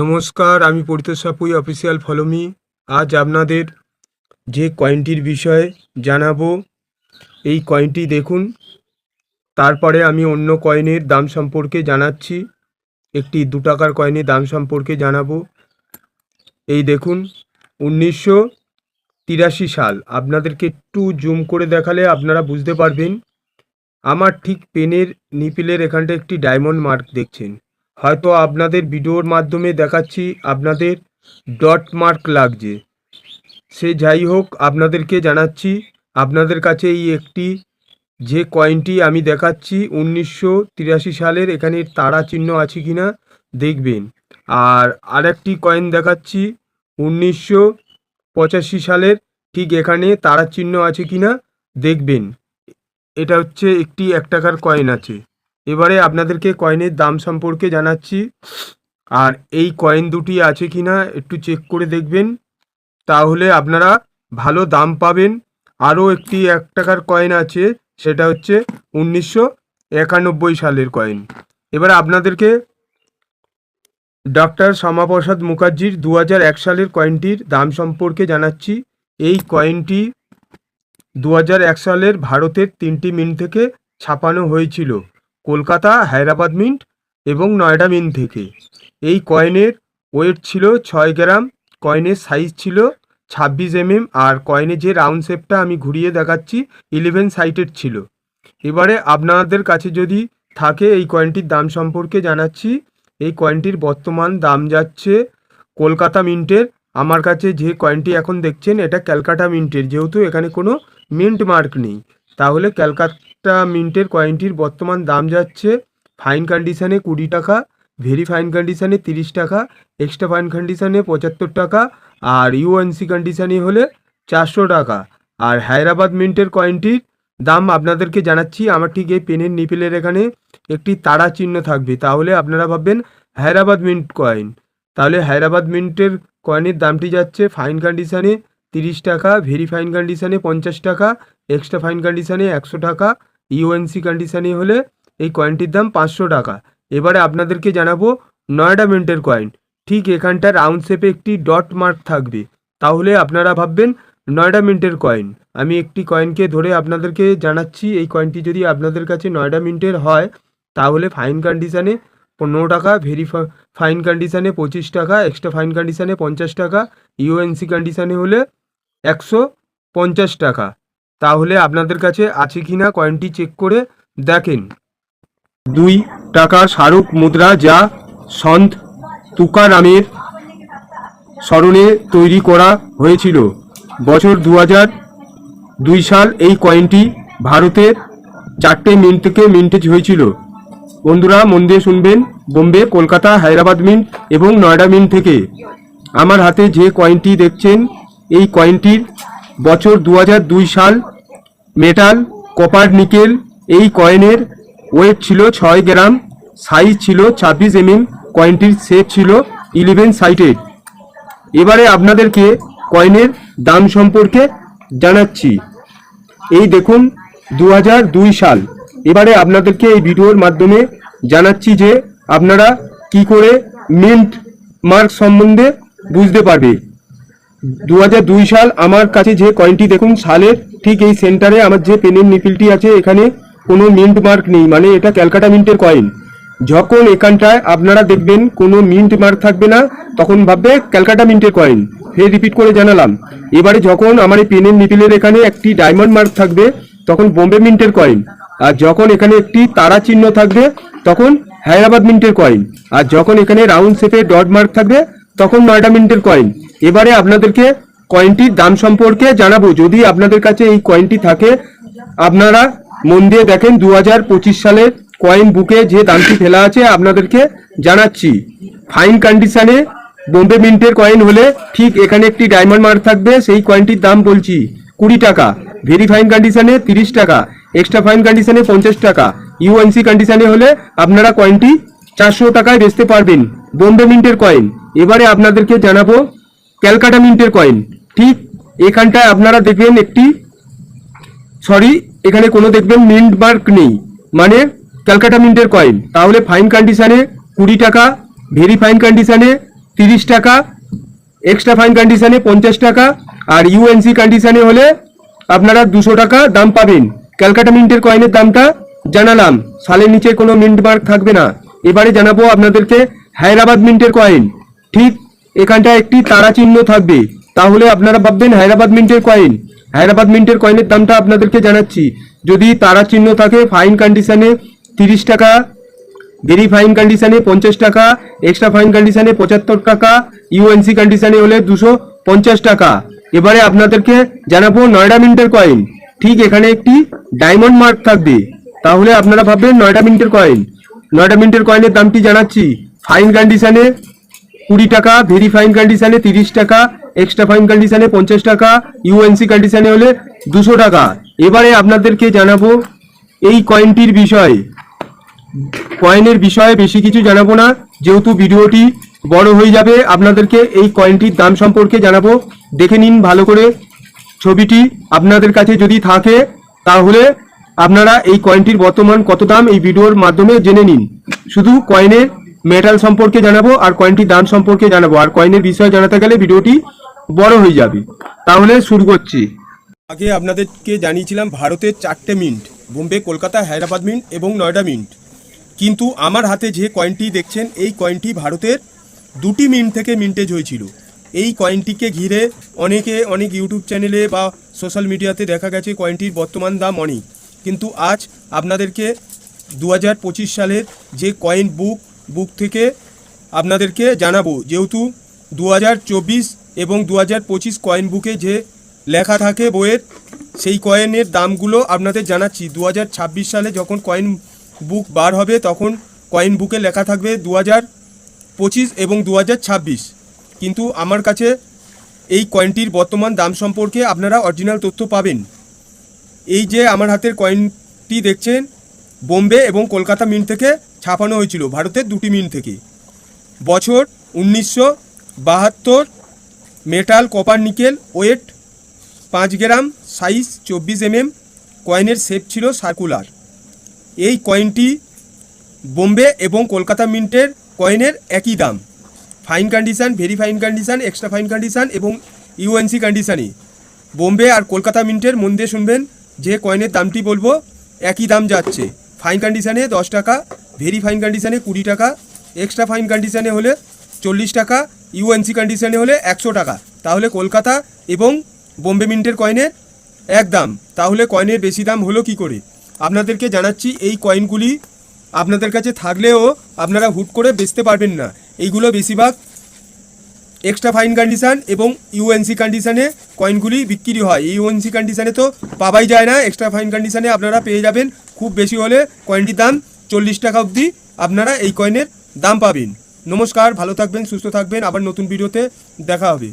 নমস্কার, আমি Paritosh Sapui official follow me. আজ আপনাদের যে কয়েনটির বিষয়ে জানাবো, এই কয়েনটি দেখুন। তারপরে আমি অন্য কয়েনের দাম সম্পর্কে জানাচ্ছি। একটি 2 টাকার কয়েনের দাম সম্পর্কে জানাবো। এই দেখুন, 1983 সাল। আপনাদেরকে একটু জুম করে দেখালে আপনারা বুঝতে পারবেন। আমার ঠিক পেনের নিপিলের এখানটা একটি ডায়মন্ড মার্ক দেখছেন। হয়তো আপনাদের ভিডিওর মাধ্যমে দেখাচ্ছি, আপনাদের ডট মার্ক লাগছে। সে যাই হোক, আপনাদেরকে জানাচ্ছি, আপনাদের কাছে এই একটি যে কয়েনটি আমি দেখাচ্ছি 1983 সালের, এখানে তারা চিহ্ন আছে কিনা দেখবেন। আর আরেকটি কয়েন দেখাচ্ছি 1985 সালের, ঠিক এখানে তারা চিহ্ন আছে কিনা দেখবেন। এটা হচ্ছে একটি 1 টাকার কয়েন আছে। এবারে আপনাদেরকে কয়েনের দাম সম্পর্কে জানাচ্ছি। আর এই কয়েন দুটি আছে কিনা একটু চেক করে দেখবেন, তাহলে আপনারা ভালো দাম পাবেন। আরও একটি 1 টাকার কয়েন আছে, সেটা হচ্ছে 1991 সালের কয়েন। এবারে আপনাদেরকে ডক্টর শ্যামাপ্রসাদ মুখার্জির 2001 সালের কয়েনটির দাম সম্পর্কে জানাচ্ছি। এই কয়েনটি 2001 সালের ভারতের 3টি মিন্ট থেকে ছাপানো হয়েছিল, কলকাতা, হায়দ্রাবাদ মিন্ট এবং নয়ডা মিন্ট থেকে। এই কয়েনের ওয়েট ছিল 6 গ্রাম, কয়েনের সাইজ ছিল 26 আর কয়েনের যে রাউন্ড শেপটা আমি ঘুরিয়ে দেখাচ্ছি 11 সাইডেড ছিল। এবারে আপনাদের কাছে যদি থাকে এই কয়েনটির দাম সম্পর্কে জানাচ্ছি। এই কয়েনটির বর্তমান দাম যাচ্ছে কলকাতা মিন্টের। আমার কাছে যে কয়েনটি এখন দেখছেন এটা ক্যালকাটা মিন্টের, যেহেতু এখানে কোনো মিন্ট মার্ক নেই, তাহলে ক্যালকাটা মিন্টের কয়েনটির বর্তমান দাম যাচ্ছে ফাইন কন্ডিশানে 20 টাকা, ভেরি ফাইন কন্ডিশানে 30 টাকা, এক্সট্রা ফাইন কন্ডিশানে 75 টাকা, আর ইউএনসি কন্ডিশানে হলে 400 টাকা। আর হায়দ্রাবাদ মিন্টের কয়েনটির দাম আপনাদেরকে জানাচ্ছি। আমার ঠিক এই পেনের নিপিলের এখানে একটি তারা চিহ্ন থাকবে, তাহলে আপনারা ভাববেন হায়দ্রাবাদ মিন্ট কয়েন। তাহলে হায়দ্রাবাদ মিন্টের কয়েনের দামটি যাচ্ছে ফাইন কন্ডিশানে 30 টাকা, ভেরি ফাইন কন্ডিশানে 50 টাকা, এক্সট্রা ফাইন কন্ডিশানে 100 টাকা, ইউএনসি কন্ডিশানে হলে এই কয়েনটির দাম 500 টাকা। এবারে আপনাদেরকে জানাবো নয়ডা মিন্টের কয়েন। ঠিক এখানটা রাউন্ড শেপে একটি ডট মার্ক থাকবে, তাহলে আপনারা ভাববেন নয়ডা মিন্টের কয়েন। আমি একটি কয়েনকে ধরে আপনাদেরকে জানাচ্ছি। এই কয়েনটি যদি আপনাদের কাছে নয়ডা মিন্টের হয়, তাহলে ফাইন কন্ডিশানে 15 টাকা, ভেরি ফাইন কন্ডিশানে 25 টাকা, এক্সট্রা ফাইন কন্ডিশানে 50 টাকা, ইউএনসি কন্ডিশানে হলে 150 টাকা। তাহলে আপনাদের কাছে আছে কিনা কয়েনটি চেক করে দেখেন। 2 টাকার স্মারক মুদ্রা, যা সন্ত তুকারামের স্মরণে তৈরি করা হয়েছিল। বছর 2002 সাল। এই কয়েনটি ভারতের 4টে মিন্ট থেকে মিন্টেজ হয়েছিল। বন্ধুরা মন দিয়ে শুনবেন, বোম্বে, কলকাতা, হায়দ্রাবাদ মিন্ট এবং নয়ডা মিন্ট থেকে। আমার হাতে যে কয়েনটি দেখছেন, এই কয়েনটির বছর 2002 সাল, মেটাল, কপার, নিকেল। এই কয়েনের ওয়েট ছিল 6 গ্রাম, সাইজ ছিল 26 কয়েনটির শেপ ছিল 11 সাইডেড। এবারে আপনাদেরকে কয়েনের দাম সম্পর্কে জানাচ্ছি। এই দেখুন 2002 সাল। এবারে আপনাদেরকে এই ভিডিওর মাধ্যমে জানাচ্ছি যে আপনারা কি করে মিন্ট মার্ক সম্বন্ধে বুঝতে পারবে। 2002 সাল। আমার কাছে যে কয়েনটি দেখুন, সালের ঠিক এই সেন্টারে আমার যে পেনের নিপিলটি আছে, এখানে কোনো মিন্ট মার্ক নেই, মানে এটা ক্যালকাটা মিন্টের কয়েন। যখন এখানটায় আপনারা দেখবেন কোনো মিন্ট মার্ক থাকবে না, তখন ভাববে ক্যালকাটা মিন্টের কয়েন। ফের রিপিট করে জানালাম। এবারে যখন আমার এই পেনের নিপিলের এখানে একটি ডায়মন্ড মার্ক থাকবে, তখন বোম্বে মিন্টের কয়েন। আর যখন এখানে একটি তারা চিহ্ন থাকবে, তখন হায়দ্রাবাদ মিন্টের কয়েন। আর যখন এখানে রাউন্ড শেপে ডট মার্ক থাকবে, তখন নয়ডা মিন্টের কয়েন। এবারে আপনাদেরকে কয়েনটির দাম সম্পর্কে জানাবো। যদি আপনাদের কাছে এই কয়েনটি থাকে, আপনারা মন দিয়ে দেখেন। 2025 সালের কয়েন বুকে যে দামটি ফেলা আছে আপনাদেরকে জানাচ্ছি। ফাইন কন্ডিশনে বোম্বে মিন্টের কয়েন হলে ঠিক এখানে একটি ডায়মন্ড মার্ক থাকবে, সেই কয়েনটির দাম বলছি 20 টাকা, ভেরি ফাইন কন্ডিশনে 30 টাকা, এক্সট্রা ফাইন কন্ডিশনে 50 টাকা, ইউএনসি কন্ডিশনে হলে আপনারা কয়েনটি 400 টাকায় বেচতে পারবেন, বোম্বে মিন্টের কয়েন। এবারে আপনাদেরকে জানাবো ক্যালকাটা মিন্টের কয়েন। ঠিক এখানটায় আপনারা দেখবেন একটি, এখানে কোনো দেখবেন মিন্ট মার্ক নেই, মানে ক্যালকাটা মিন্টের কয়েন। তাহলে ফাইন কন্ডিশনে 20 টাকা, ভেরি ফাইন কন্ডিশনে 30 টাকা, এক্সট্রা ফাইন কন্ডিশনে 50 টাকা, আর ইউএনসি কন্ডিশনে হলে আপনারা 200 টাকা দাম পাবেন। ক্যালকাটা মিন্টের কয়েনের দামটা জানালাম, সালের নিচে কোনো মিন্ট মার্ক থাকবে না। এবারে জানাবো আপনাদেরকে হায়দ্রাবাদ মিন্টের কয়েন। ঠিক এখানটা একটি তারা চিহ্ন থাকবে, তাহলে আপনারা ভাববেন হায়দ্রাবাদ মিন্টের কয়েন। হায়দ্রাবাদ মিন্টের কয়েনের দামটা আপনাদেরকে জানাচ্ছি। যদি তারা চিহ্ন থাকে ফাইন কন্ডিশনে 30 টাকা, ভেরি ফাইন কন্ডিশনে 50 টাকা, এক্সট্রা ফাইন কন্ডিশনে 75 টাকা, ইউএনসি কন্ডিশনে হলে 250 টাকা। এবারে আপনাদেরকে জানাবো নয়ডা মিন্টের কয়েন। ঠিক এখানে একটি ডায়মন্ড মার্ক থাকবে, তাহলে আপনারা ভাববেন নয়ডা মিন্টের কয়েন। নয়ডা মিন্টের কয়েনের দামটি জানাচ্ছি। ফাইন কন্ডিশনে 20 টাকা, ভেরি ফাইন কন্ডিশনে 30 টাকা, এক্সট্রা ফাইন কন্ডিশনে 50 টাকা, ইউএনসি কন্ডিশনে হলে 200 টাকা। এবারে আপনাদেরকে জানাবো এই কয়েনটির বিষয়ে। কয়েনের বিষয়ে বেশি কিছু জানাবো না, যেহেতু ভিডিওটি বড় হয়ে যাবে। আপনাদেরকে এই কয়েনটির দাম সম্পর্কে জানাবো। দেখে নিন ভালো করে ছবিটি, আপনাদের কাছে যদি থাকে তাহলে আপনারা এই কয়েনটির বর্তমান কত দাম এই ভিডিওর মাধ্যমে জেনে নিন। শুধু কয়েনের মেটাল সম্পর্কে জানাবো আর কয়েনটির দাম সম্পর্কে জানাবো, আর কয়েনের বিষয়ে জানাতে গেলে ভিডিওটি বড় হয়ে যাবে। তাহলে শুরু করছি। আগে আপনাদেরকে জানিয়েছিলাম ভারতের 4টে মিন্ট, বোম্বে, কলকাতা, হায়দ্রাবাদ মিন্ট এবং নয়ডা মিন্ট। কিন্তু আমার হাতে যে কয়েনটি দেখছেন, এই কয়েনটি ভারতের 2টি মিন্ট থেকে মিন্টেজ হয়েছিল। এই কয়েনটিকে ঘিরে অনেক ইউটিউব চ্যানেলে বা সোশ্যাল মিডিয়াতে দেখা গেছে কয়েনটির বর্তমান দাম অনেক। কিন্তু আজ আপনাদেরকে 2025 সালের যে কয়েন বুক থেকে আপনাদেরকে জানাবো। যেহেতু 2024 এবং 2025 কয়েন বুকে যে লেখা থাকে বইয়ের, সেই কয়েনের দামগুলো আপনাদের জানাচ্ছি। 2026 সালে যখন কয়েন বুক বার হবে তখন কয়েন বুকে লেখা থাকবে 2025 এবং 2026। কিন্তু আমার কাছে এই কয়েনটির বর্তমান দাম সম্পর্কে আপনারা অরিজিনাল তথ্য পাবেন। এই যে আমার হাতের কয়েনটি দেখছেন, বোম্বে এবং কলকাতা মিন্ট থেকে ছাপানো হয়েছিল, ভারতের 2টি মিন্ট থেকে। বছর 1972, মেটাল কপার নিকেল, ওয়েট 5 গ্রাম, সাইজ 24 mm, কয়েনের শেপ ছিল সার্কুলার। এই কয়েনটি বোম্বে এবং কলকাতা মিন্টের কয়েনের একই দাম। Fine condition, very fine condition, extra fine condition এবং ইউএনসি কন্ডিশনে বোম্বে আর কলকাতা মিন্টের মন দিয়ে শুনবেন যে কয়েনের দামটি বলবো একই দাম যাচ্ছে। ফাইন কন্ডিশনে 10 টাকা, ভেরি ফাইন কন্ডিশনে 20 টাকা, এক্সট্রা ফাইন কন্ডিশনে হলে 40 টাকা, ইউএনসি কন্ডিশনে হলে 100 টাকা। তাহলে কলকাতা এবং বোম্বে মিন্টের কয়েনের এক দাম, তাহলে কয়েনের বেশি দাম হলো কি করে? আপনাদেরকে জানাচ্ছি, এই কয়েনগুলি আপনাদের কাছে থাকলেও আপনারা হুট করে বেচতে পারবেন না। এইগুলো বেশিরভাগ এক্সট্রা ফাইন কন্ডিশন এবং ইউএনসি কন্ডিশনে কয়েনগুলি বিক্রি হয়। ইউএনসি কন্ডিশনে তো পাওয়াই যায় না, এক্সট্রা ফাইন কন্ডিশনে আপনারা পেয়ে যাবেন। খুব বেশি হলে কয়েনটির দাম 40 টাকা অবধি আপনারা এই কয়েনের দাম পাবেন। নমস্কার, ভালো থাকবেন, সুস্থ থাকবেন, আবার নতুন ভিডিওতে দেখা হবে।